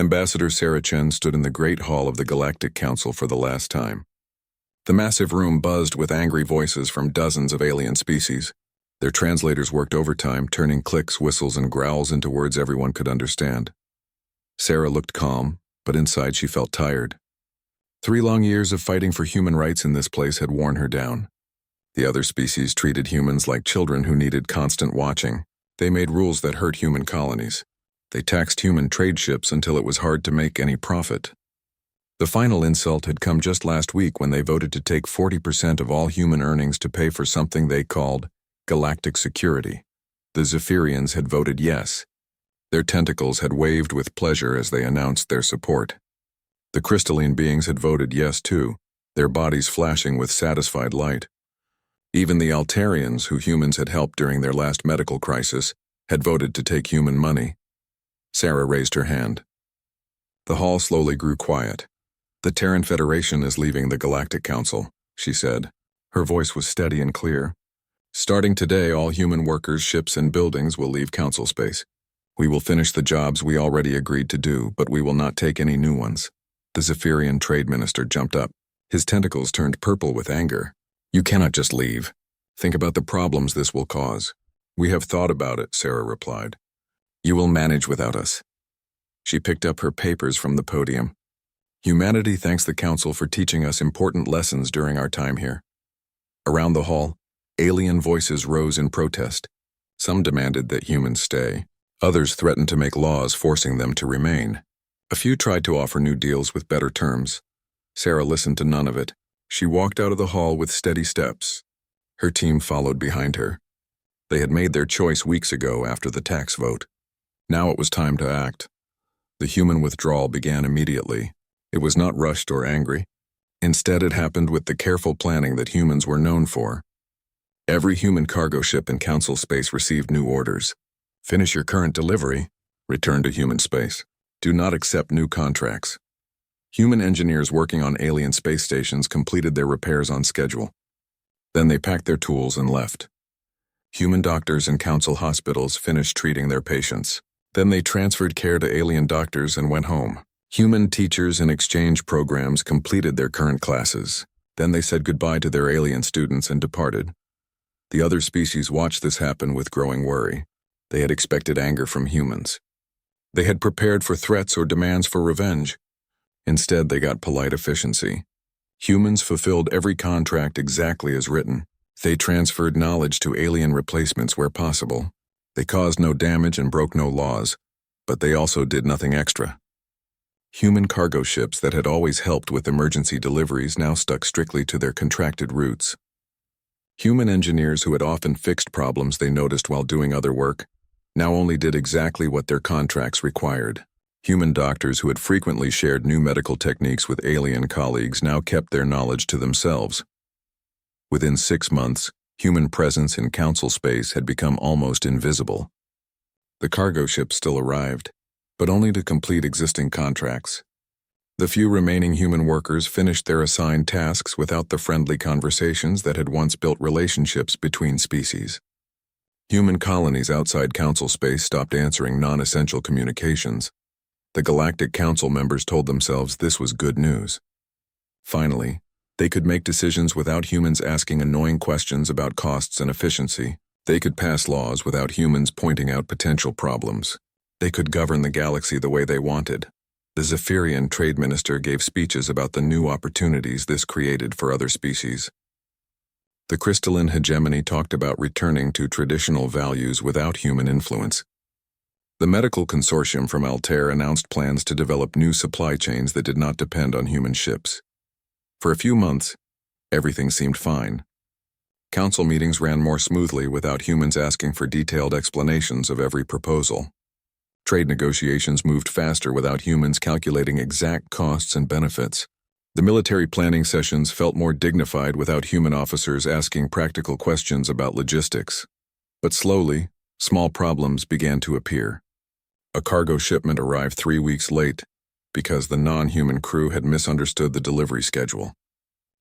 Ambassador Sarah Chen stood in the Great Hall of the Galactic Council for the last time. The massive room buzzed with angry voices from dozens of alien species. Their translators worked overtime, turning clicks, whistles, and growls into words everyone could understand. Sarah looked calm, but inside she felt tired. 3 long years of fighting for human rights in this place had worn her down. The other species treated humans like children who needed constant watching. They made rules that hurt human colonies. They taxed human trade ships until it was hard to make any profit. The final insult had come just last week when they voted to take 40% of all human earnings to pay for something they called galactic security. The Zephyrians had voted yes. Their tentacles had waved with pleasure as they announced their support. The crystalline beings had voted yes too, their bodies flashing with satisfied light. Even the Altarians, who humans had helped during their last medical crisis, had voted to take human money. Sarah raised her hand. The hall slowly grew quiet. "The Terran Federation is leaving the Galactic Council," she said. Her voice was steady and clear. "Starting today, all human workers, ships, and buildings will leave Council space. We will finish the jobs we already agreed to do, but we will not take any new ones." The Zephyrian Trade Minister jumped up. His tentacles turned purple with anger. "You cannot just leave. Think about the problems this will cause." "We have thought about it," Sarah replied. "You will manage without us." She picked up her papers from the podium. "Humanity thanks the Council for teaching us important lessons during our time here." Around the hall, alien voices rose in protest. Some demanded that humans stay. Others threatened to make laws forcing them to remain. A few tried to offer new deals with better terms. Sarah listened to none of it. She walked out of the hall with steady steps. Her team followed behind her. They had made their choice weeks ago after the tax vote. Now it was time to act. The human withdrawal began immediately. It was not rushed or angry. Instead, it happened with the careful planning that humans were known for. Every human cargo ship in Council space received new orders. Finish your current delivery. Return to human space. Do not accept new contracts. Human engineers working on alien space stations completed their repairs on schedule. Then they packed their tools and left. Human doctors in Council hospitals finished treating their patients. Then they transferred care to alien doctors and went home. Human teachers in exchange programs completed their current classes. Then they said goodbye to their alien students and departed. The other species watched this happen with growing worry. They had expected anger from humans. They had prepared for threats or demands for revenge. Instead, they got polite efficiency. Humans fulfilled every contract exactly as written. They transferred knowledge to alien replacements where possible. They caused no damage and broke no laws, but they also did nothing extra. Human cargo ships that had always helped with emergency deliveries now stuck strictly to their contracted routes. Human engineers who had often fixed problems they noticed while doing other work now only did exactly what their contracts required. Human doctors who had frequently shared new medical techniques with alien colleagues now kept their knowledge to themselves. Within 6 months, human presence in Council space had become almost invisible. The cargo ships still arrived, but only to complete existing contracts. The few remaining human workers finished their assigned tasks without the friendly conversations that had once built relationships between species. Human colonies outside Council space stopped answering non-essential communications. The Galactic Council members told themselves this was good news. Finally, they could make decisions without humans asking annoying questions about costs and efficiency. They could pass laws without humans pointing out potential problems. They could govern the galaxy the way they wanted. The Zephyrian Trade Minister gave speeches about the new opportunities this created for other species. The crystalline hegemony talked about returning to traditional values without human influence. The medical consortium from Altair announced plans to develop new supply chains that did not depend on human ships. For a few months, everything seemed fine. Council meetings ran more smoothly without humans asking for detailed explanations of every proposal. Trade negotiations moved faster without humans calculating exact costs and benefits. The military planning sessions felt more dignified without human officers asking practical questions about logistics. But slowly, small problems began to appear. A cargo shipment arrived 3 weeks late because the non-human crew had misunderstood the delivery schedule.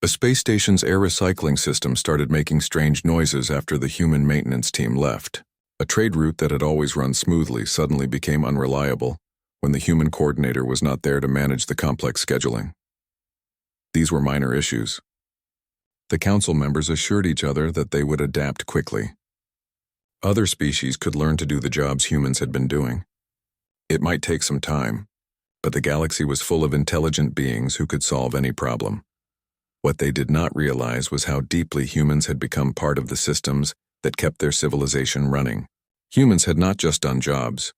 A space station's air recycling system started making strange noises after the human maintenance team left. A trade route that had always run smoothly suddenly became unreliable, when the human coordinator was not there to manage the complex scheduling. These were minor issues. The council members assured each other that they would adapt quickly. Other species could learn to do the jobs humans had been doing. It might take some time, but the galaxy was full of intelligent beings who could solve any problem. What they did not realize was how deeply humans had become part of the systems that kept their civilization running. Humans had not just done jobs.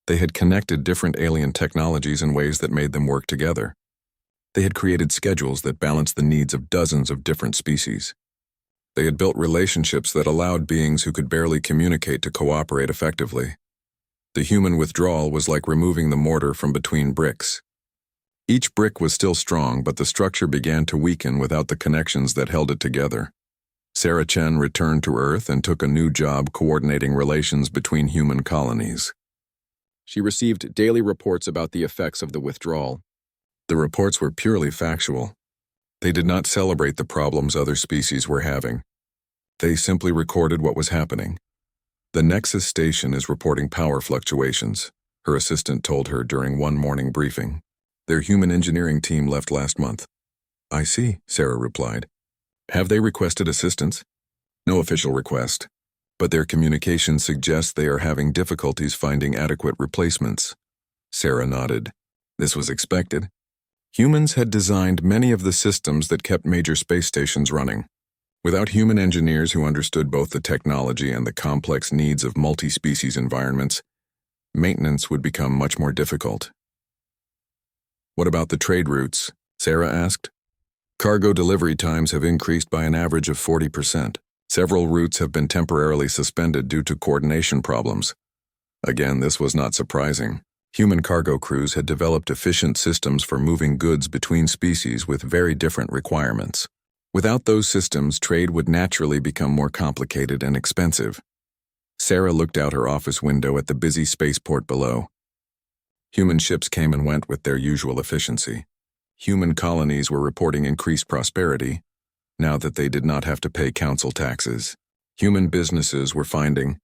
They had connected different alien technologies in ways that made them work together. They had created schedules that balanced the needs of dozens of different species. They had built relationships that allowed beings who could barely communicate to cooperate effectively. The human withdrawal was like removing the mortar from between bricks. Each brick was still strong, but the structure began to weaken without the connections that held it together. Sarah Chen returned to Earth and took a new job coordinating relations between human colonies. She received daily reports about the effects of the withdrawal. The reports were purely factual. They did not celebrate the problems other species were having. They simply recorded what was happening. The Nexus station is reporting power fluctuations, her assistant told her during one morning briefing. Their human engineering team left last month. I see, Sarah replied. Have they requested assistance? No official request, but their communication suggests they are having difficulties finding adequate replacements. Sarah nodded. This was expected. Humans had designed many of the systems that kept major space stations running. Without human engineers who understood both the technology and the complex needs of multi-species environments, maintenance would become much more difficult. What about the trade routes? Sarah asked. Cargo delivery times have increased by an average of 40%. Several routes have been temporarily suspended due to coordination problems. Again, this was not surprising. Human cargo crews had developed efficient systems for moving goods between species with very different requirements. Without those systems, trade would naturally become more complicated and expensive. Sarah looked out her office window at the busy spaceport below. Human ships came and went with their usual efficiency. Human colonies were reporting increased prosperity, now that they did not have to pay council taxes. Human businesses were finding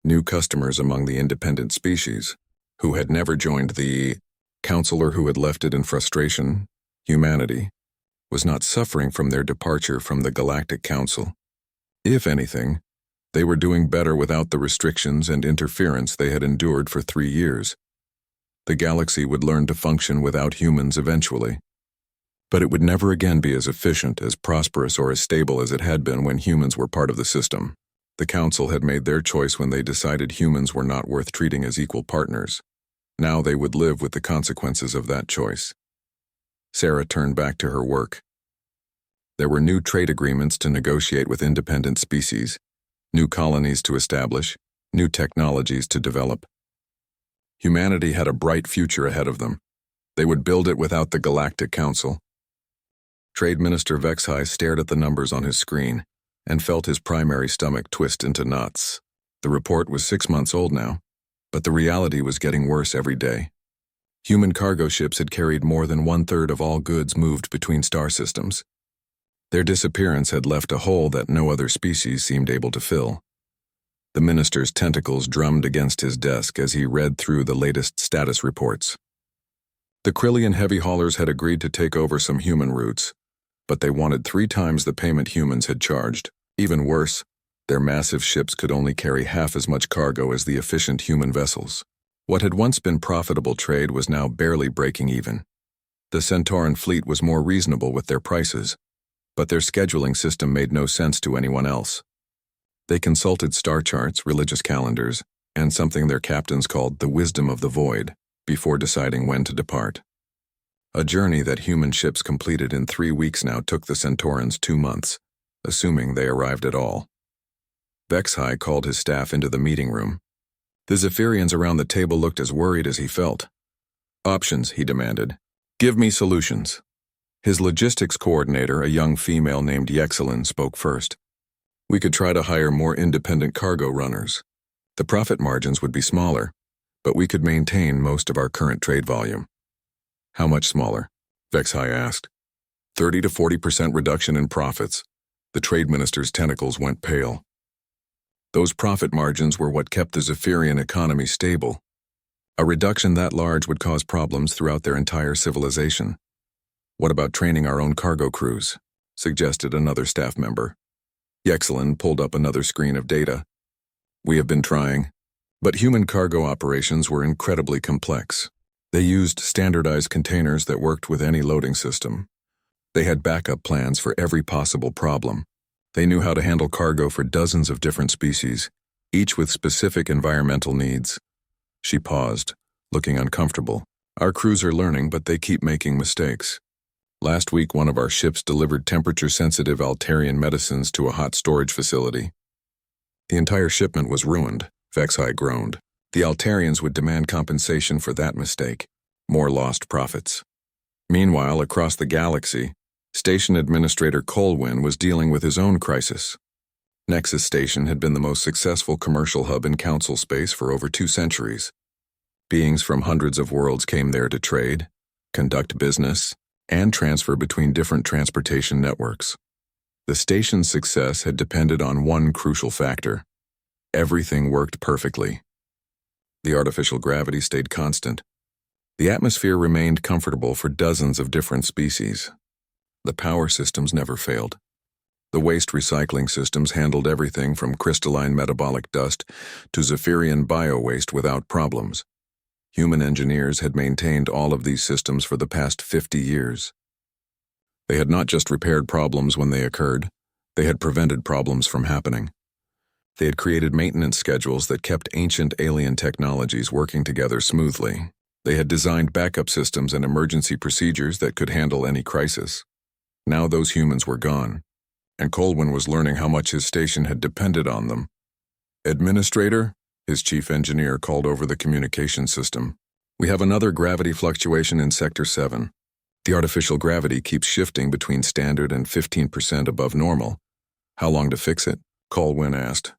new customers among the independent species, who had never joined the counselor who had left it in frustration. Humanity was not suffering from their departure from the Galactic Council. If anything, they were doing better without the restrictions and interference they had endured for 3 years. The galaxy would learn to function without humans eventually. But it would never again be as efficient, as prosperous, or as stable as it had been when humans were part of the system. The Council had made their choice when they decided humans were not worth treating as equal partners. Now they would live with the consequences of that choice. Sarah turned back to her work. There were new trade agreements to negotiate with independent species, new colonies to establish, new technologies to develop. Humanity had a bright future ahead of them. They would build it without the Galactic Council. Trade Minister Vexhai stared at the numbers on his screen and felt his primary stomach twist into knots. The report was 6 months old now, but the reality was getting worse every day. Human cargo ships had carried more than 1/3 of all goods moved between star systems. Their disappearance had left a hole that no other species seemed able to fill. The minister's tentacles drummed against his desk as he read through the latest status reports. The Krillian heavy haulers had agreed to take over some human routes, but they wanted 3 times the payment humans had charged. Even worse, their massive ships could only carry half as much cargo as the efficient human vessels. What had once been profitable trade was now barely breaking even. The Centauran fleet was more reasonable with their prices, but their scheduling system made no sense to anyone else. They consulted star charts, religious calendars, and something their captains called the wisdom of the void before deciding when to depart. A journey that human ships completed in 3 weeks now took the Centaurans 2 months, assuming they arrived at all. Vexhai called his staff into the meeting room. The Zephyrians around the table looked as worried as he felt. Options, he demanded. Give me solutions. His logistics coordinator, a young female named Yexelin, spoke first. We could try to hire more independent cargo runners. The profit margins would be smaller, but we could maintain most of our current trade volume. How much smaller? Vexhai asked. 30 to 40% reduction in profits. The trade minister's tentacles went pale. Those profit margins were what kept the Zephyrian economy stable. A reduction that large would cause problems throughout their entire civilization. What about training our own cargo crews? Suggested another staff member. Yexelin pulled up another screen of data. We have been trying, but human cargo operations were incredibly complex. They used standardized containers that worked with any loading system. They had backup plans for every possible problem. They knew how to handle cargo for dozens of different species, each with specific environmental needs. She paused, looking uncomfortable. Our crews are learning, but they keep making mistakes. Last week, one of our ships delivered temperature-sensitive Altarian medicines to a hot storage facility. The entire shipment was ruined, Vexhai groaned. The Altarians would demand compensation for that mistake. More lost profits. Meanwhile, across the galaxy, Station Administrator Colwyn was dealing with his own crisis. Nexus Station had been the most successful commercial hub in Council space for over 2 centuries. Beings from hundreds of worlds came there to trade, conduct business, and transfer between different transportation networks. The station's success had depended on one crucial factor. Everything worked perfectly. The artificial gravity stayed constant. The atmosphere remained comfortable for dozens of different species. The power systems never failed. The waste recycling systems handled everything from crystalline metabolic dust to Zephyrian bio-waste without problems. Human engineers had maintained all of these systems for the past 50 years. They had not just repaired problems when they occurred, they had prevented problems from happening. They had created maintenance schedules that kept ancient alien technologies working together smoothly. They had designed backup systems and emergency procedures that could handle any crisis. Now those humans were gone, and Colwyn was learning how much his station had depended on them. Administrator? His chief engineer called over the communication system. We have another gravity fluctuation in Sector 7. The artificial gravity keeps shifting between standard and 15% above normal. How long to fix it? Colwyn asked.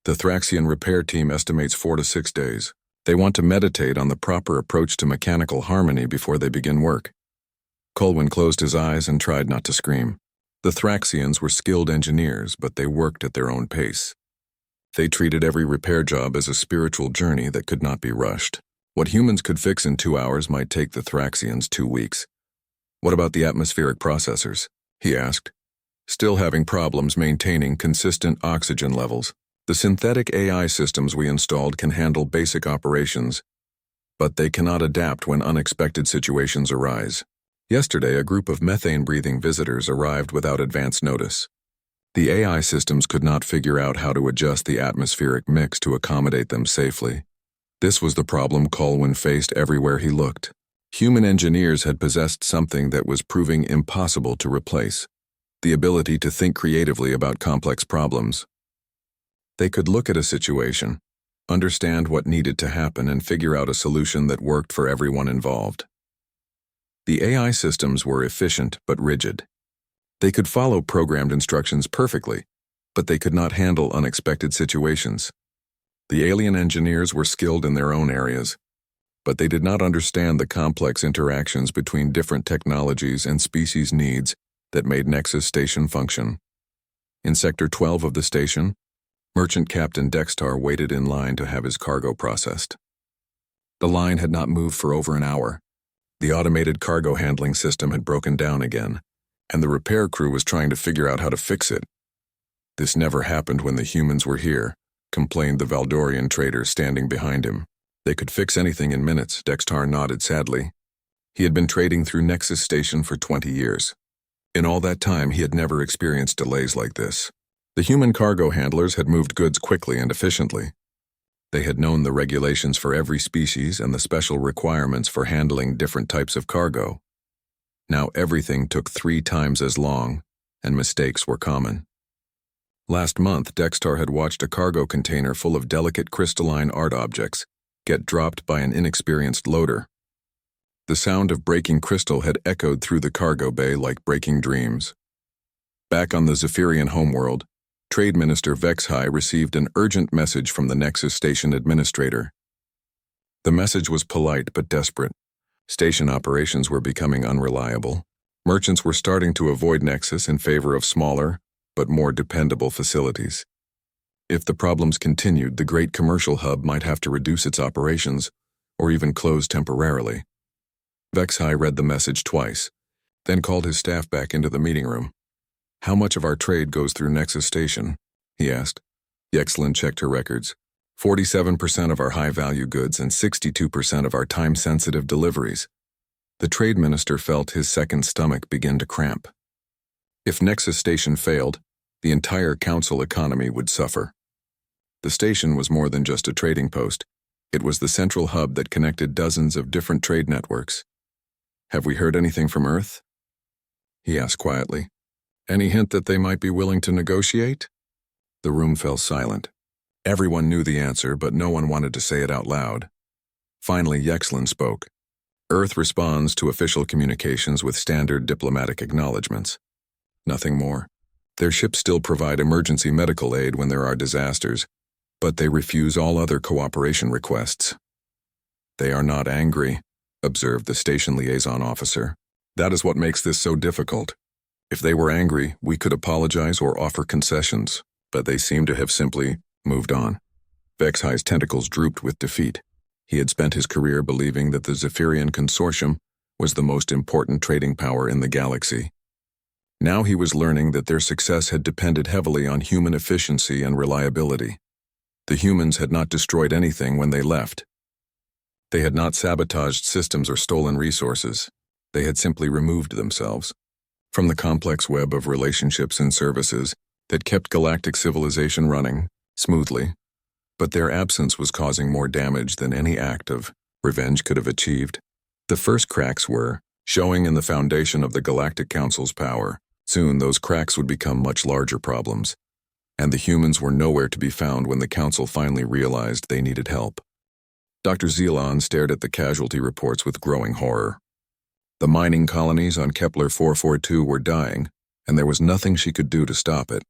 The Thraxian repair team estimates 4 to 6 days. They want to meditate on the proper approach to mechanical harmony before they begin work. Colwyn closed his eyes and tried not to scream. The Thraxians were skilled engineers, but they worked at their own pace. They treated every repair job as a spiritual journey that could not be rushed. What humans could fix in 2 hours might take the Thraxians 2 weeks. What about the atmospheric processors? He asked. Still having problems maintaining consistent oxygen levels. The synthetic AI systems we installed can handle basic operations, but they cannot adapt when unexpected situations arise. Yesterday, a group of methane-breathing visitors arrived without advance notice. The AI systems could not figure out how to adjust the atmospheric mix to accommodate them safely. This was the problem Colwyn faced everywhere he looked. Human engineers had possessed something that was proving impossible to replace: the ability to think creatively about complex problems. They could look at a situation, understand what needed to happen, and figure out a solution that worked for everyone involved. The AI systems were efficient but rigid. They could follow programmed instructions perfectly, but they could not handle unexpected situations. The alien engineers were skilled in their own areas, but they did not understand the complex interactions between different technologies and species needs that made Nexus Station function. In Sector 12 of the station, Merchant Captain Dextar waited in line to have his cargo processed. The line had not moved for over an hour. The automated cargo handling system had broken down again, and the repair crew was trying to figure out how to fix it. This never happened when the humans were here, complained the Valdorian trader standing behind him. They could fix anything in minutes, Dextar nodded sadly. He had been trading through Nexus Station for 20 years. In all that time, he had never experienced delays like this. The human cargo handlers had moved goods quickly and efficiently. They had known the regulations for every species and the special requirements for handling different types of cargo. Now everything took 3 times as long, and mistakes were common. Last month, Dextar had watched a cargo container full of delicate crystalline art objects get dropped by an inexperienced loader. The sound of breaking crystal had echoed through the cargo bay like breaking dreams. Back on the Zephyrian homeworld, Trade Minister Vexhai received an urgent message from the Nexus Station Administrator. The message was polite but desperate. Station operations were becoming unreliable. Merchants were starting to avoid Nexus in favor of smaller, but more dependable facilities. If the problems continued, the great commercial hub might have to reduce its operations, or even closed temporarily. Vexhai read the message twice, then called his staff back into the meeting room. "How much of our trade goes through Nexus Station?" he asked. Yexlin checked her records. 47% of our high-value goods and 62% of our time-sensitive deliveries. The trade minister felt his second stomach begin to cramp. If Nexus Station failed, the entire council economy would suffer. The station was more than just a trading post. It was the central hub that connected dozens of different trade networks. "Have we heard anything from Earth?" he asked quietly. "Any hint that they might be willing to negotiate?" The room fell silent. Everyone knew the answer, but no one wanted to say it out loud. Finally, Yexlin spoke. "Earth responds to official communications with standard diplomatic acknowledgments. Nothing more. Their ships still provide emergency medical aid when there are disasters, but they refuse all other cooperation requests." "They are not angry," observed the station liaison officer. "That is what makes this so difficult. If they were angry, we could apologize or offer concessions, but they seem to have simply moved on." Vexhai's tentacles drooped with defeat. He had spent his career believing that the Zephyrian Consortium was the most important trading power in the galaxy. Now he was learning that their success had depended heavily on human efficiency and reliability. The humans had not destroyed anything when they left. They had not sabotaged systems or stolen resources. They had simply removed themselves from the complex web of relationships and services that kept galactic civilization running smoothly, but their absence was causing more damage than any act of revenge could have achieved. The first cracks were showing in the foundation of the Galactic Council's power. Soon those cracks would become much larger problems, and the humans were nowhere to be found when the Council finally realized they needed help. Dr. Zealon stared at the casualty reports with growing horror. The mining colonies on Kepler 442 were dying, and there was nothing she could do to stop it.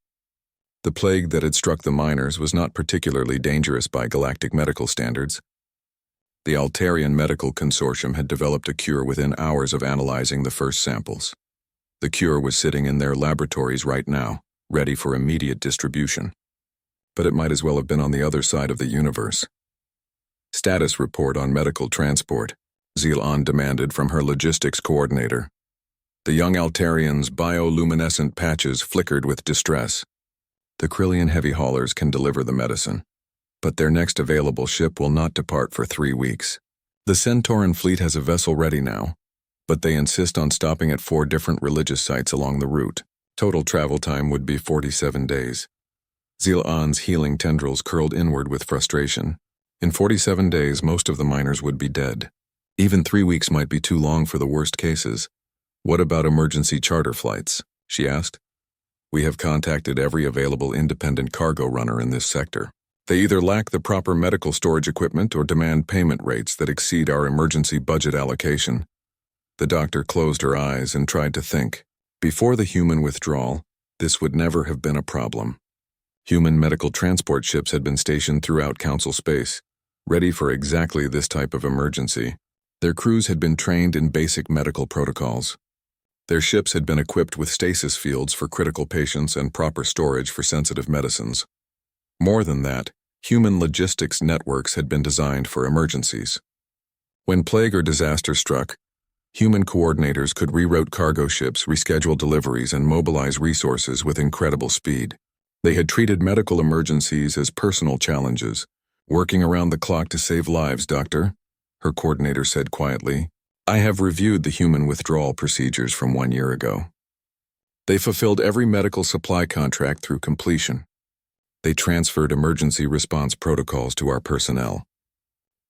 The plague that had struck the miners was not particularly dangerous by galactic medical standards. The Altarian Medical Consortium had developed a cure within hours of analyzing the first samples. The cure was sitting in their laboratories right now, ready for immediate distribution. But it might as well have been on the other side of the universe. "Status report on medical transport," Zealon demanded from her logistics coordinator. The young Altarian's bioluminescent patches flickered with distress. "The Krillian heavy haulers can deliver the medicine, but their next available ship will not depart for 3 weeks. The Centauran fleet has a vessel ready now, but they insist on stopping at 4 different religious sites along the route. Total travel time would be 47 days. Zealon's healing tendrils curled inward with frustration. In 47 days, most of the miners would be dead. Even 3 weeks might be too long for the worst cases. "What about emergency charter flights?" she asked. "We have contacted every available independent cargo runner in this sector. They either lack the proper medical storage equipment or demand payment rates that exceed our emergency budget allocation." The doctor closed her eyes and tried to think. Before the human withdrawal, this would never have been a problem. Human medical transport ships had been stationed throughout Council space, ready for exactly this type of emergency. Their crews had been trained in basic medical protocols. Their ships had been equipped with stasis fields for critical patients and proper storage for sensitive medicines. More than that, human logistics networks had been designed for emergencies. When plague or disaster struck, human coordinators could reroute cargo ships, reschedule deliveries, and mobilize resources with incredible speed. They had treated medical emergencies as personal challenges, working around the clock to save lives, Doctor, her coordinator said quietly. "I have reviewed the human withdrawal procedures from 1 year ago. They fulfilled every medical supply contract through completion. They transferred emergency response protocols to our personnel.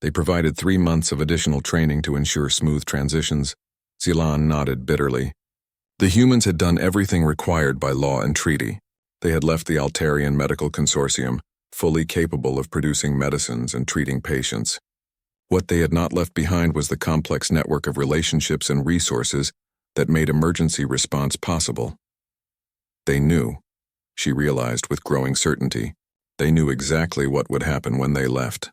They provided 3 months of additional training to ensure smooth transitions." Zealon nodded bitterly. The humans had done everything required by law and treaty. They had left the Altarian Medical Consortium, fully capable of producing medicines and treating patients. What they had not left behind was the complex network of relationships and resources that made emergency response possible. They knew, she realized with growing certainty, they knew exactly what would happen when they left.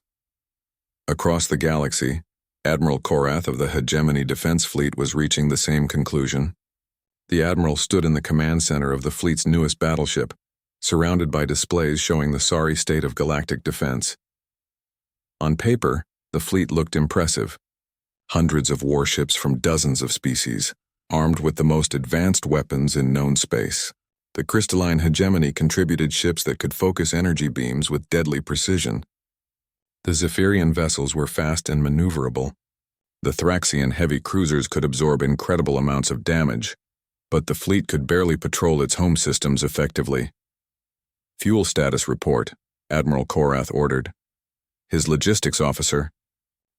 Across the galaxy, Admiral Korath of the Hegemony Defense Fleet was reaching the same conclusion. The Admiral stood in the command center of the fleet's newest battleship, surrounded by displays showing the sorry state of galactic defense. On paper, The fleet looked impressive. Hundreds of warships from dozens of species, armed with the most advanced weapons in known space. The crystalline hegemony contributed ships that could focus energy beams with deadly precision. The Zephyrian vessels were fast and maneuverable. The Thraxian heavy cruisers could absorb incredible amounts of damage, but the fleet could barely patrol its home systems effectively. Fuel status report, Admiral Korath ordered. His logistics officer,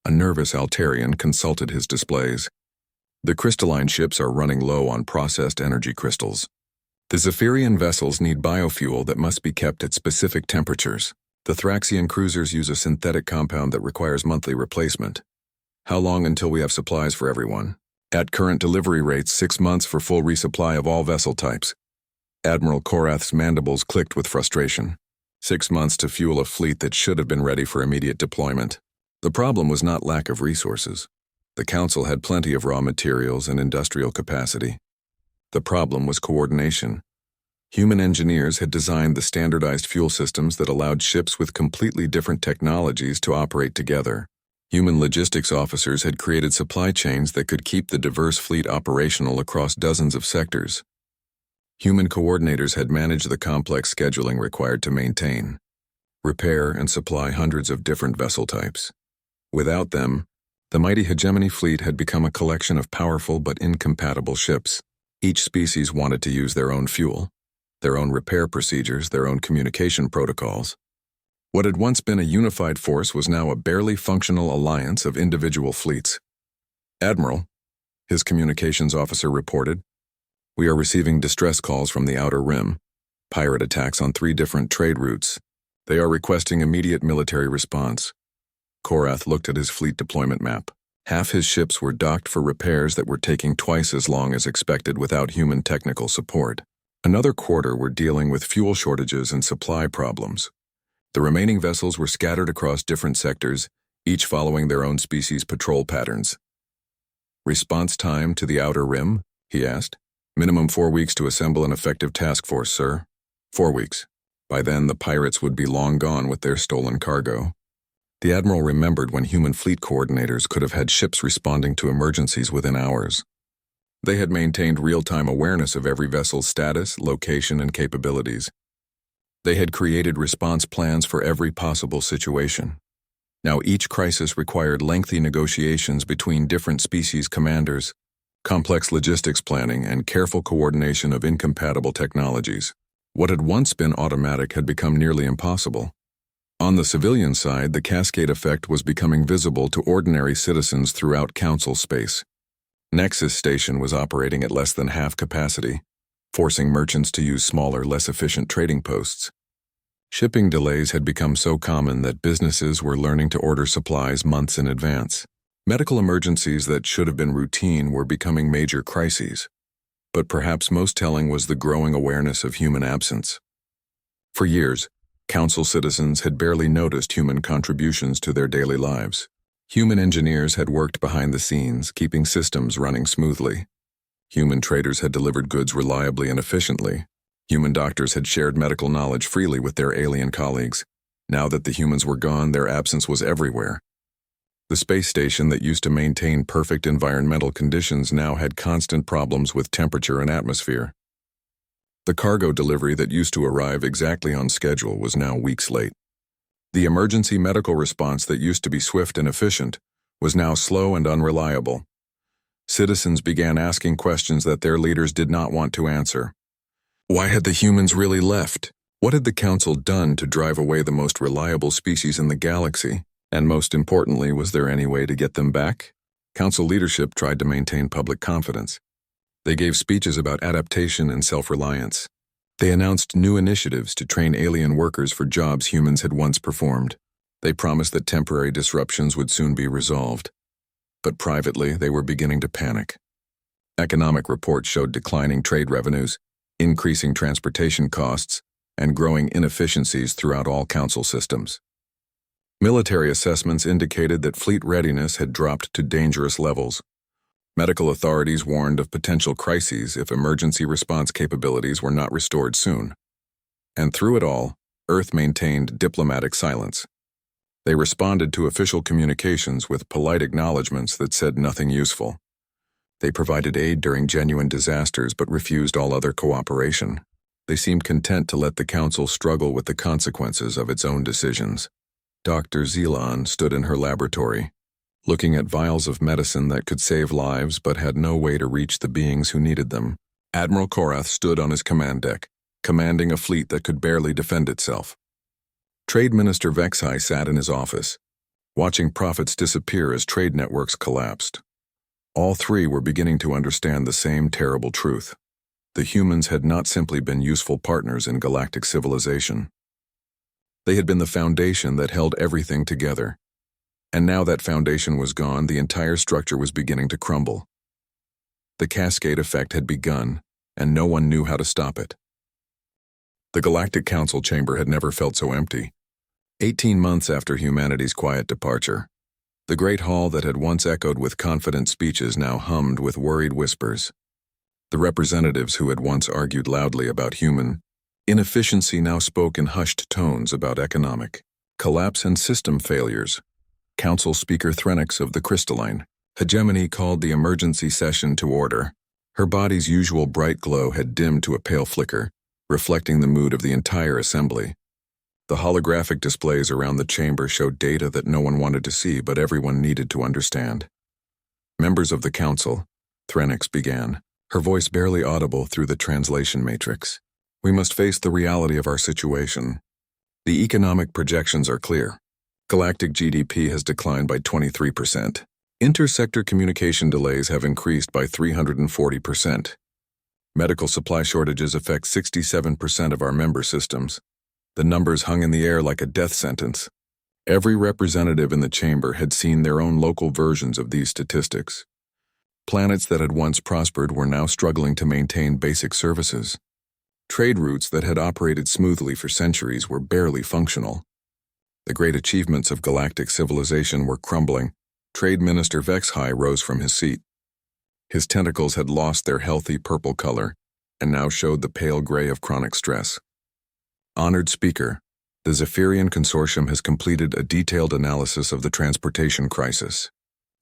a nervous Altarian, consulted his displays. The crystalline ships are running low on processed energy crystals. The Zephyrian vessels need biofuel that must be kept at specific temperatures. The Thraxian cruisers use a synthetic compound that requires monthly replacement. How long until we have supplies for everyone? At current delivery rates, 6 months for full resupply of all vessel types. Admiral Korath's mandibles clicked with frustration. 6 months to fuel a fleet that should have been ready for immediate deployment. The problem was not lack of resources. The Council had plenty of raw materials and industrial capacity. The problem was coordination. Human engineers had designed the standardized fuel systems that allowed ships with completely different technologies to operate together. Human logistics officers had created supply chains that could keep the diverse fleet operational across dozens of sectors. Human coordinators had managed the complex scheduling required to maintain, repair, and supply hundreds of different vessel types. Without them, the mighty hegemony fleet had become a collection of powerful but incompatible ships. Each species wanted to use their own fuel, their own repair procedures, their own communication protocols. What had once been a unified force was now a barely functional alliance of individual fleets. Admiral, his communications officer reported, we are receiving distress calls from the Outer Rim, pirate attacks on 3 different trade routes. They are requesting immediate military response. Korath looked at his fleet deployment map. Half his ships were docked for repairs that were taking twice as long as expected without human technical support. Another quarter were dealing with fuel shortages and supply problems. The remaining vessels were scattered across different sectors, each following their own species' patrol patterns. Response time to the Outer Rim? He asked. Minimum 4 weeks to assemble an effective task force, sir. 4 weeks. By then, the pirates would be long gone with their stolen cargo. The Admiral remembered when human fleet coordinators could have had ships responding to emergencies within hours. They had maintained real-time awareness of every vessel's status, location, and capabilities. They had created response plans for every possible situation. Now each crisis required lengthy negotiations between different species commanders, complex logistics planning, and careful coordination of incompatible technologies. What had once been automatic had become nearly impossible. On the civilian side, the cascade effect was becoming visible to ordinary citizens throughout Council space. Nexus Station was operating at less than half capacity, forcing merchants to use smaller, less efficient trading posts. Shipping delays had become so common that businesses were learning to order supplies months in advance. Medical emergencies that should have been routine were becoming major crises. But perhaps most telling was the growing awareness of human absence. For years, Council citizens had barely noticed human contributions to their daily lives. Human engineers had worked behind the scenes, keeping systems running smoothly. Human traders had delivered goods reliably and efficiently. Human doctors had shared medical knowledge freely with their alien colleagues. Now that the humans were gone, their absence was everywhere. The space station that used to maintain perfect environmental conditions now had constant problems with temperature and atmosphere. The cargo delivery that used to arrive exactly on schedule was now weeks late. The emergency medical response that used to be swift and efficient was now slow and unreliable. Citizens began asking questions that their leaders did not want to answer. Why had the humans really left? What had the Council done to drive away the most reliable species in the galaxy? And most importantly, was there any way to get them back? Council leadership tried to maintain public confidence. They gave speeches about adaptation and self-reliance. They announced new initiatives to train alien workers for jobs humans had once performed. They promised that temporary disruptions would soon be resolved. But privately, they were beginning to panic. Economic reports showed declining trade revenues, increasing transportation costs, and growing inefficiencies throughout all Council systems. Military assessments indicated that fleet readiness had dropped to dangerous levels. Medical authorities warned of potential crises if emergency response capabilities were not restored soon. And through it all, Earth maintained diplomatic silence. They responded to official communications with polite acknowledgments that said nothing useful. They provided aid during genuine disasters but refused all other cooperation. They seemed content to let the Council struggle with the consequences of its own decisions. Dr. Zelan stood in her laboratory, looking at vials of medicine that could save lives but had no way to reach the beings who needed them. Admiral Korath stood on his command deck, commanding a fleet that could barely defend itself. Trade Minister Vexai sat in his office, watching profits disappear as trade networks collapsed. All three were beginning to understand the same terrible truth. The humans had not simply been useful partners in galactic civilization. They had been the foundation that held everything together. And now that foundation was gone, the entire structure was beginning to crumble. The cascade effect had begun, and no one knew how to stop it. The Galactic Council chamber had never felt so empty. 18 months after humanity's quiet departure, the great hall that had once echoed with confident speeches now hummed with worried whispers. The representatives who had once argued loudly about human inefficiency now spoke in hushed tones about economic collapse and system failures. Council Speaker Threnix of the Crystalline Hegemony called the emergency session to order. Her body's usual bright glow had dimmed to a pale flicker, reflecting the mood of the entire assembly. The holographic displays around the chamber showed data that no one wanted to see but everyone needed to understand. Members of the Council, Threnix began, her voice barely audible through the translation matrix. We must face the reality of our situation. The economic projections are clear. Galactic GDP has declined by 23%. Intersector communication delays have increased by 340%. Medical supply shortages affect 67% of our member systems. The numbers hung in the air like a death sentence. Every representative in the chamber had seen their own local versions of these statistics. Planets that had once prospered were now struggling to maintain basic services. Trade routes that had operated smoothly for centuries were barely functional. The great achievements of galactic civilization were crumbling. Trade Minister Vexai rose from his seat. His tentacles had lost their healthy purple color and now showed the pale gray of chronic stress. Honored Speaker, the Zephyrian Consortium has completed a detailed analysis of the transportation crisis.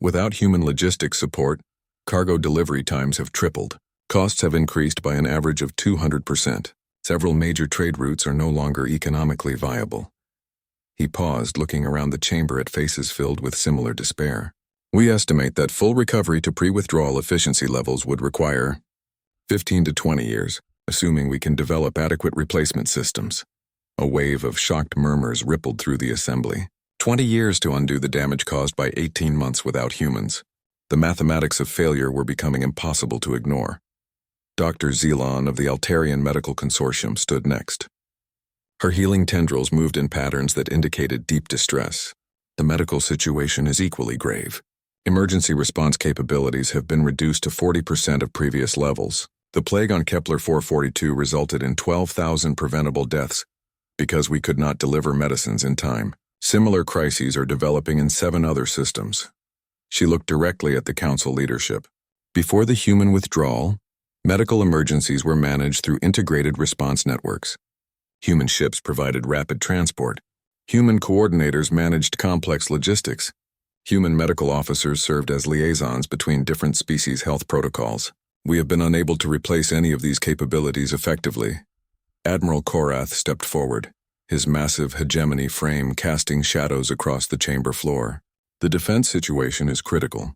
Without human logistics support, cargo delivery times have tripled. Costs have increased by an average of 200%. Several major trade routes are no longer economically viable. He paused, looking around the chamber at faces filled with similar despair. We estimate that full recovery to pre-withdrawal efficiency levels would require 15 to 20 years, assuming we can develop adequate replacement systems. A wave of shocked murmurs rippled through the assembly. 20 years to undo the damage caused by 18 months without humans. The mathematics of failure were becoming impossible to ignore. Dr. Zelan of the Altarian Medical Consortium stood next. Her healing tendrils moved in patterns that indicated deep distress. The medical situation is equally grave. Emergency response capabilities have been reduced to 40% of previous levels. The plague on Kepler 442 resulted in 12,000 preventable deaths because we could not deliver medicines in time. Similar crises are developing in 7 other systems. She looked directly at the Council leadership. Before the human withdrawal, medical emergencies were managed through integrated response networks. Human ships provided rapid transport. Human coordinators managed complex logistics. Human medical officers served as liaisons between different species' health protocols. We have been unable to replace any of these capabilities effectively. Admiral Korath stepped forward, his massive hegemony frame casting shadows across the chamber floor. The defense situation is critical.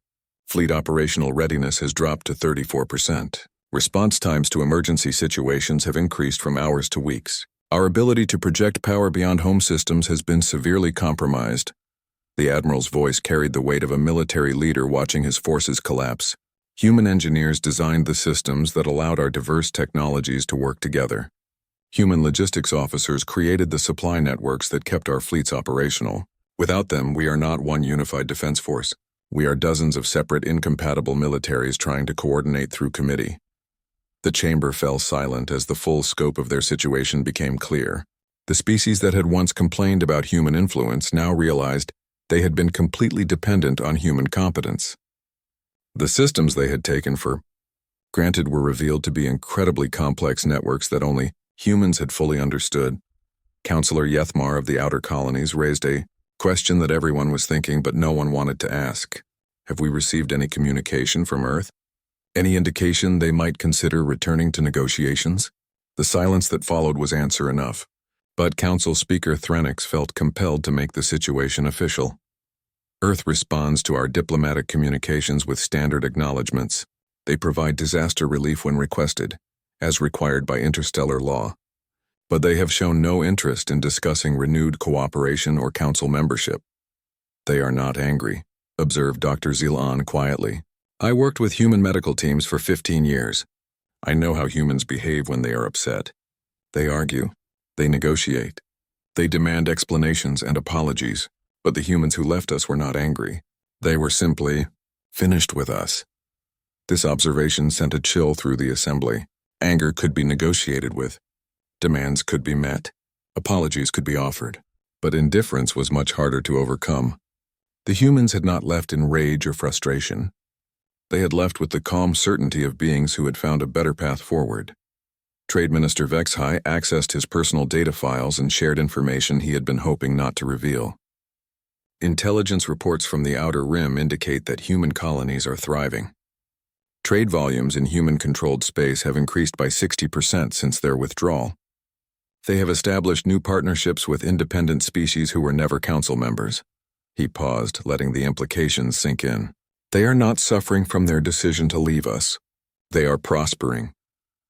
Fleet operational readiness has dropped to 34%. Response times to emergency situations have increased from hours to weeks. Our ability to project power beyond home systems has been severely compromised. The Admiral's voice carried the weight of a military leader watching his forces collapse. Human engineers designed the systems that allowed our diverse technologies to work together. Human logistics officers created the supply networks that kept our fleets operational. Without them, we are not one unified defense force. We are dozens of separate, incompatible militaries trying to coordinate through committee. The chamber fell silent as the full scope of their situation became clear. The species that had once complained about human influence now realized they had been completely dependent on human competence. The systems they had taken for granted were revealed to be incredibly complex networks that only humans had fully understood. Counselor Yethmar of the Outer Colonies raised a Question that everyone was thinking but no one wanted to ask. Have we received any communication from Earth? Any indication they might consider returning to negotiations? The silence that followed was answer enough. But Council Speaker Threnix felt compelled to make the situation official. Earth responds to our diplomatic communications with standard acknowledgments. They provide disaster relief when requested, as required by interstellar law. But they have shown no interest in discussing renewed cooperation or Council membership. They are not angry, observed Dr. Zilan quietly. I worked with human medical teams for 15 years. I know how humans behave when they are upset. They argue. They negotiate. They demand explanations and apologies. But the humans who left us were not angry. They were simply finished with us. This observation sent a chill through the assembly. Anger could be negotiated with. Demands could be met. Apologies could be offered. But indifference was much harder to overcome. The humans had not left in rage or frustration. They had left with the calm certainty of beings who had found a better path forward. Trade Minister Vexhai accessed his personal data files and shared information he had been hoping not to reveal. Intelligence reports from the Outer Rim indicate that human colonies are thriving. Trade volumes in human-controlled space have increased by 60% since their withdrawal. They have established new partnerships with independent species who were never Council members. He paused, letting the implications sink in. They are not suffering from their decision to leave us. They are prospering.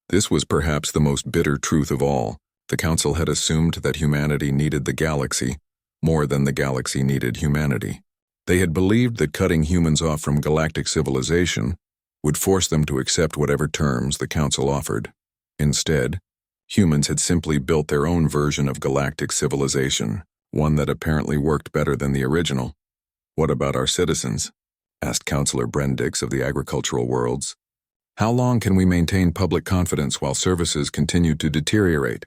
This was perhaps the most bitter truth of all. The Council had assumed that humanity needed the galaxy more than the galaxy needed humanity. They had believed that cutting humans off from galactic civilization would force them to accept whatever terms the Council offered. Instead, humans had simply built their own version of galactic civilization, one that apparently worked better than the original. What about our citizens? Asked Councillor Brendix of the Agricultural Worlds. How long can we maintain public confidence while services continue to deteriorate?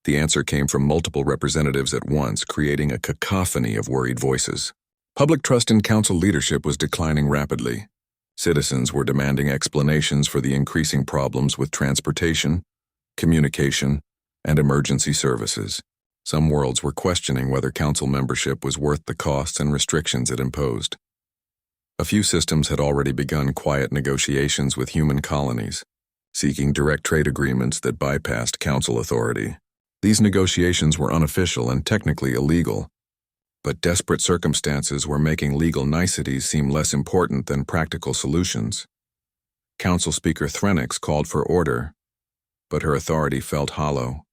The answer came from multiple representatives at once, creating a cacophony of worried voices. Public trust in Council leadership was declining rapidly. Citizens were demanding explanations for the increasing problems with transportation, communication, and emergency services. Some worlds were questioning whether Council membership was worth the costs and restrictions it imposed. A few systems had already begun quiet negotiations with human colonies, seeking direct trade agreements that bypassed Council authority. These negotiations were unofficial and technically illegal, but desperate circumstances were making legal niceties seem less important than practical solutions. Council Speaker Threnix called for order, but her authority felt hollow.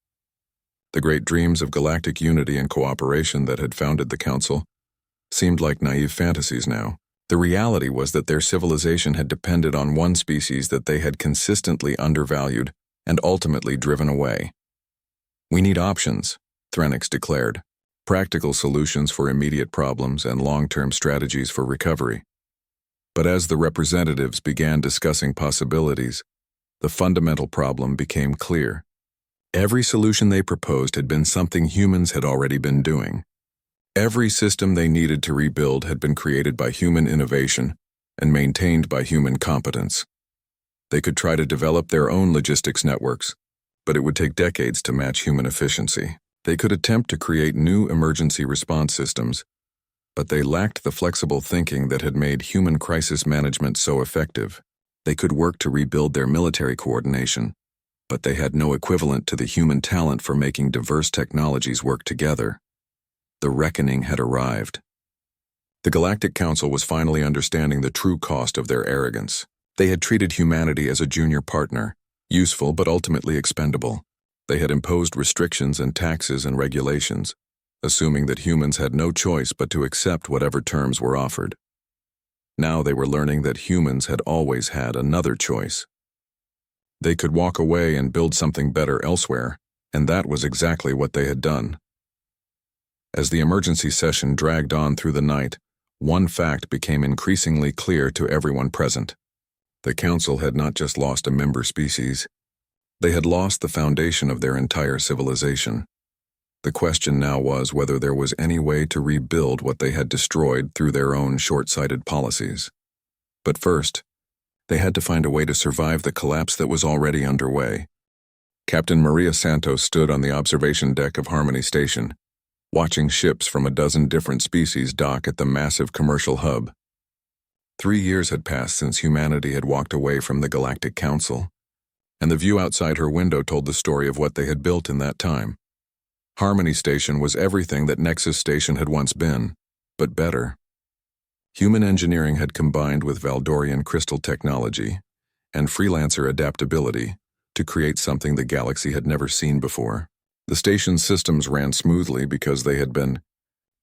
The great dreams of galactic unity and cooperation that had founded the Council seemed like naive fantasies now. The reality was that their civilization had depended on one species that they had consistently undervalued and ultimately driven away. We need options, Threnix declared. Practical solutions for immediate problems and long-term strategies for recovery. But as the representatives began discussing possibilities, the fundamental problem became clear. Every solution they proposed had been something humans had already been doing. Every system they needed to rebuild had been created by human innovation and maintained by human competence. They could try to develop their own logistics networks, but it would take decades to match human efficiency. They could attempt to create new emergency response systems, but they lacked the flexible thinking that had made human crisis management so effective. They could work to rebuild their military coordination, but they had no equivalent to the human talent for making diverse technologies work together. The reckoning had arrived. The Galactic Council was finally understanding the true cost of their arrogance. They had treated humanity as a junior partner, useful but ultimately expendable. They had imposed restrictions and taxes and regulations, assuming that humans had no choice but to accept whatever terms were offered. Now they were learning that humans had always had another choice. They could walk away and build something better elsewhere, and that was exactly what they had done. As the emergency session dragged on through the night, one fact became increasingly clear to everyone present. The Council had not just lost a member species, they had lost the foundation of their entire civilization. The question now was whether there was any way to rebuild what they had destroyed through their own short-sighted policies. But first, they had to find a way to survive the collapse that was already underway. Captain Maria Santos stood on the observation deck of Harmony Station. watching ships from a dozen different species dock at the massive commercial hub. 3 years had passed since humanity had walked away from the Galactic Council, and the view outside her window told the story of what they had built in that time. Harmony Station was everything that Nexus Station had once been, but better. Human engineering had combined with Valdorian crystal technology and freelancer adaptability to create something the galaxy had never seen before. The station's systems ran smoothly because they had been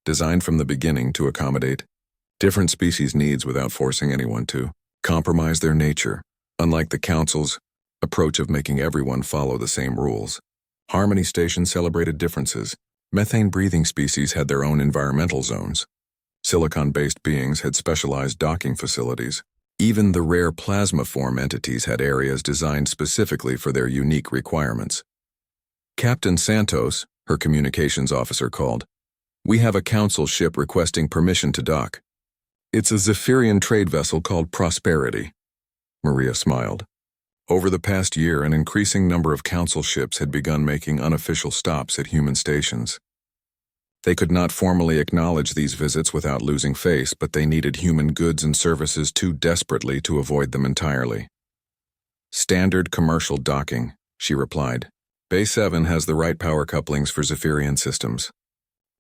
designed from the beginning to accommodate different species' needs without forcing anyone to compromise their nature, unlike the Council's approach of making everyone follow the same rules. Harmony Station celebrated differences. Methane-breathing species had their own environmental zones. Silicon-based beings had specialized docking facilities. Even the rare plasma form entities had areas designed specifically for their unique requirements. Captain Santos, her communications officer, called. "We have a council ship requesting permission to dock. It's a Zephyrian trade vessel called Prosperity." Maria smiled. Over the past year, an increasing number of council ships had begun making unofficial stops at human stations. They could not formally acknowledge these visits without losing face, but they needed human goods and services too desperately to avoid them entirely. "Standard commercial docking," she replied. "Bay 7 has the right power couplings for Zephyrian systems.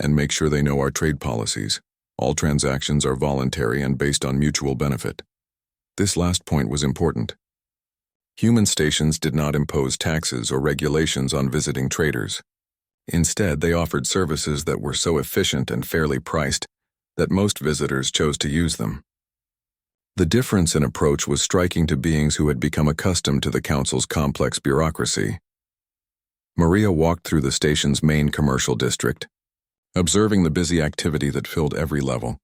And make sure they know our trade policies. All transactions are voluntary and based on mutual benefit." This last point was important. Human stations did not impose taxes or regulations on visiting traders. Instead, they offered services that were so efficient and fairly priced that most visitors chose to use them. The difference in approach was striking to beings who had become accustomed to the Council's complex bureaucracy. Maria walked through the station's main commercial district, observing the busy activity that filled every level.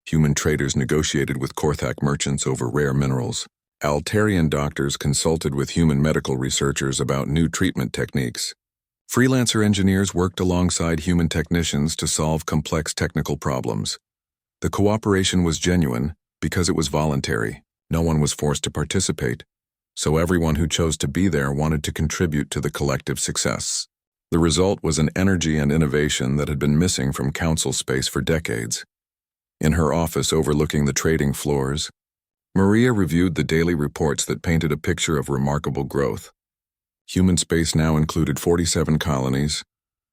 Human traders negotiated with Korthak merchants over rare minerals. Altarian doctors consulted with human medical researchers about new treatment techniques. Freelancer engineers worked alongside human technicians to solve complex technical problems. The cooperation was genuine because it was voluntary. No one was forced to participate, so everyone who chose to be there wanted to contribute to the collective success. The result was an energy and innovation that had been missing from council space for decades. In her office overlooking the trading floors, Maria reviewed the daily reports that painted a picture of remarkable growth. Human space now included 47 colonies,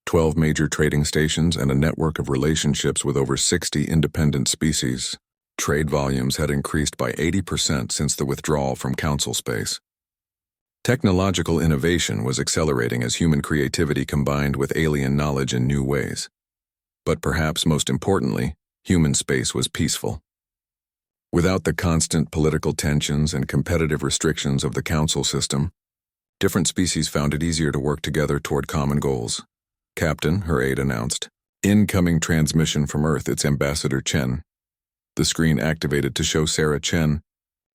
12 major trading stations, and a network of relationships with over 60 independent species. Trade volumes had increased by 80% since the withdrawal from council space. Technological innovation was accelerating as human creativity combined with alien knowledge in new ways. But perhaps most importantly, human space was peaceful. Without the constant political tensions and competitive restrictions of the council system, different species found it easier to work together toward common goals. "Captain," her aide announced. "Incoming transmission from Earth, it's Ambassador Chen." The screen activated to show Sarah Chen,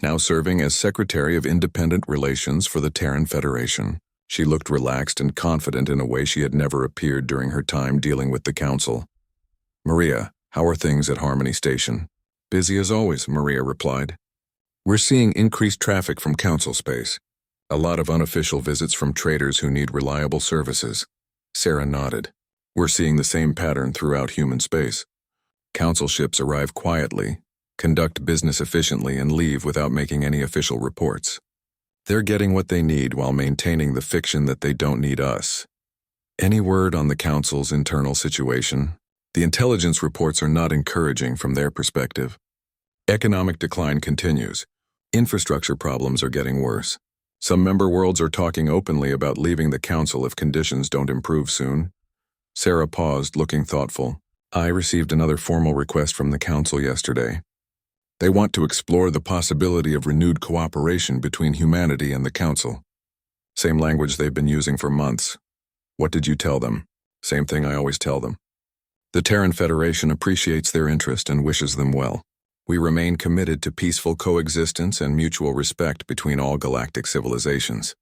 now serving as Secretary of Independent Relations for the Terran Federation. She looked relaxed and confident in a way she had never appeared during her time dealing with the council. "Maria, how are things at Harmony Station?" "Busy as always," Maria replied. "We're seeing increased traffic from council space. A lot of unofficial visits from traders who need reliable services." Sarah nodded. "We're seeing the same pattern throughout human space. Council ships arrive quietly, conduct business efficiently, and leave without making any official reports. They're getting what they need while maintaining the fiction that they don't need us." "Any word on the council's internal situation?" "The intelligence reports are not encouraging from their perspective. Economic decline continues. Infrastructure problems are getting worse. Some member worlds are talking openly about leaving the council if conditions don't improve soon." Sarah paused, looking thoughtful. "I received another formal request from the council yesterday. They want to explore the possibility of renewed cooperation between humanity and the council. Same language they've been using for months." "What did you tell them?" "Same thing I always tell them. The Terran Federation appreciates their interest and wishes them well. We remain committed to peaceful coexistence and mutual respect between all galactic civilizations."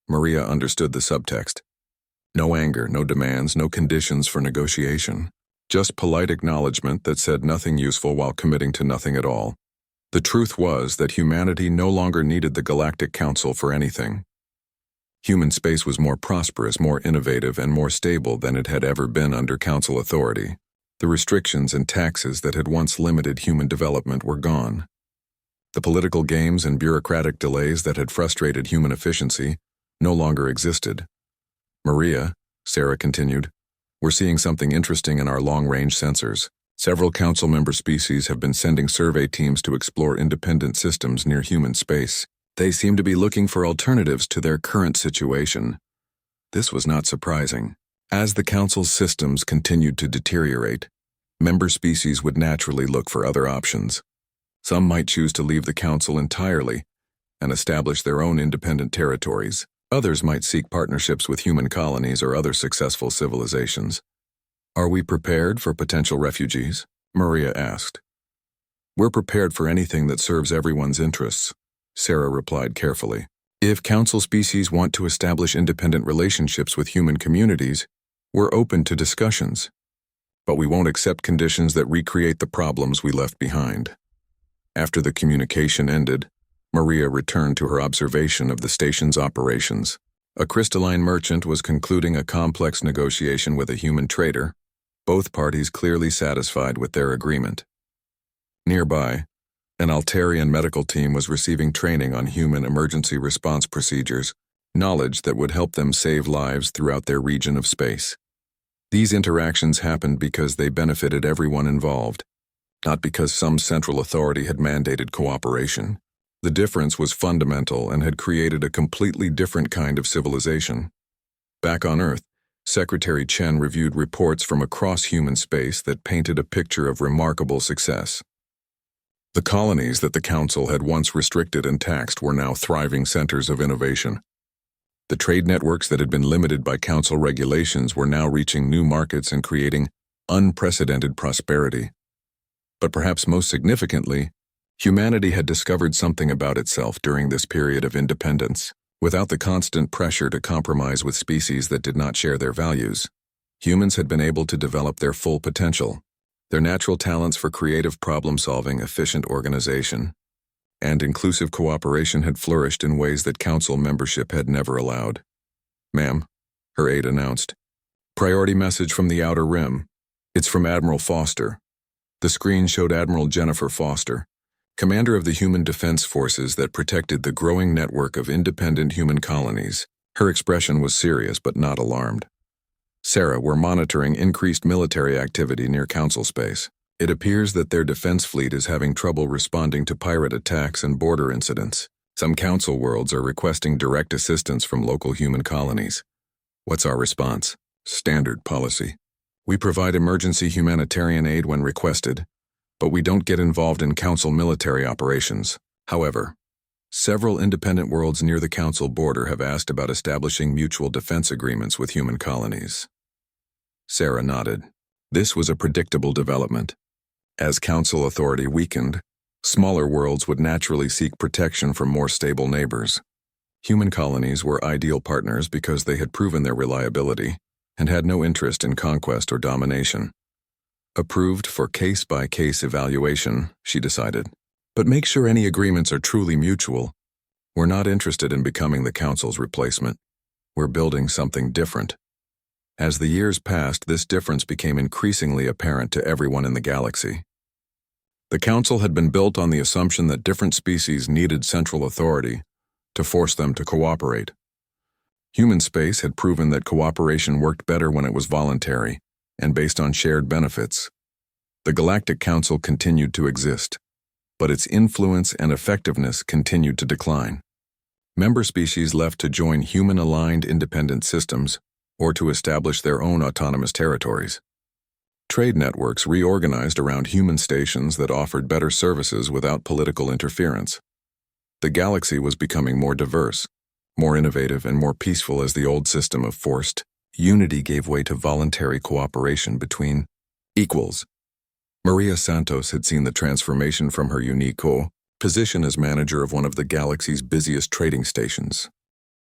Maria understood the subtext. No anger, no demands, no conditions for negotiation. Just polite acknowledgement that said nothing useful while committing to nothing at all. The truth was that humanity no longer needed the Galactic Council for anything. Human space was more prosperous, more innovative, and more stable than it had ever been under Council authority. The restrictions and taxes that had once limited human development were gone. The political games and bureaucratic delays that had frustrated human efficiency no longer existed. Maria, Sarah continued, we're seeing something interesting in our long-range sensors. Several council member species have been sending survey teams to explore independent systems near human space. They seem to be looking for alternatives to their current situation. This was not surprising. As the council's systems continued to deteriorate, member species would naturally look for other options. Some might choose to leave the council entirely and establish their own independent territories. Others might seek partnerships with human colonies or other successful civilizations. Are we prepared for potential refugees? Maria asked. We're prepared for anything that serves everyone's interests, Sarah replied carefully. If council species want to establish independent relationships with human communities, we're open to discussions. But we won't accept conditions that recreate the problems we left behind. After the communication ended, Maria returned to her observation of the station's operations. A crystalline merchant was concluding a complex negotiation with a human trader, both parties clearly satisfied with their agreement. Nearby, an Altarian medical team was receiving training on human emergency response procedures, knowledge that would help them save lives throughout their region of space. These interactions happened because they benefited everyone involved, not because some central authority had mandated cooperation. The difference was fundamental and had created a completely different kind of civilization. Back on Earth, Secretary Chen reviewed reports from across human space that painted a picture of remarkable success. The colonies that the Council had once restricted and taxed were now thriving centers of innovation. The trade networks that had been limited by Council regulations were now reaching new markets and creating unprecedented prosperity. But perhaps most significantly, humanity had discovered something about itself during this period of independence. Without the constant pressure to compromise with species that did not share their values, humans had been able to develop their full potential, their natural talents for creative problem-solving, efficient organization, and inclusive cooperation had flourished in ways that Council membership had never allowed. Ma'am, her aide announced. Priority message from the Outer Rim. It's from Admiral Foster. The screen showed Admiral Jennifer Foster, commander of the human defense forces that protected the growing network of independent human colonies. Her expression was serious but not alarmed. Sarah, we're monitoring increased military activity near Council space. It appears that their defense fleet is having trouble responding to pirate attacks and border incidents. Some Council worlds are requesting direct assistance from local human colonies. What's our response? Standard policy. We provide emergency humanitarian aid when requested, but we don't get involved in Council military operations. However, several independent worlds near the Council border have asked about establishing mutual defense agreements with human colonies. Sarah nodded. This was a predictable development. As Council authority weakened, smaller worlds would naturally seek protection from more stable neighbors. Human colonies were ideal partners because they had proven their reliability and had no interest in conquest or domination. Approved for case-by-case evaluation, she decided. But make sure any agreements are truly mutual. We're not interested in becoming the Council's replacement. We're building something different. As the years passed, this difference became increasingly apparent to everyone in the galaxy. The Council had been built on the assumption that different species needed central authority to force them to cooperate. Human space had proven that cooperation worked better when it was voluntary and based on shared benefits. The Galactic Council continued to exist, but its influence and effectiveness continued to decline. Member species left to join human-aligned independent systems or to establish their own autonomous territories. Trade networks reorganized around human stations that offered better services without political interference. The galaxy was becoming more diverse, more innovative, and more peaceful as the old system of forced unity gave way to voluntary cooperation between equals. Maria Santos had seen the transformation from her unique position as manager of one of the galaxy's busiest trading stations.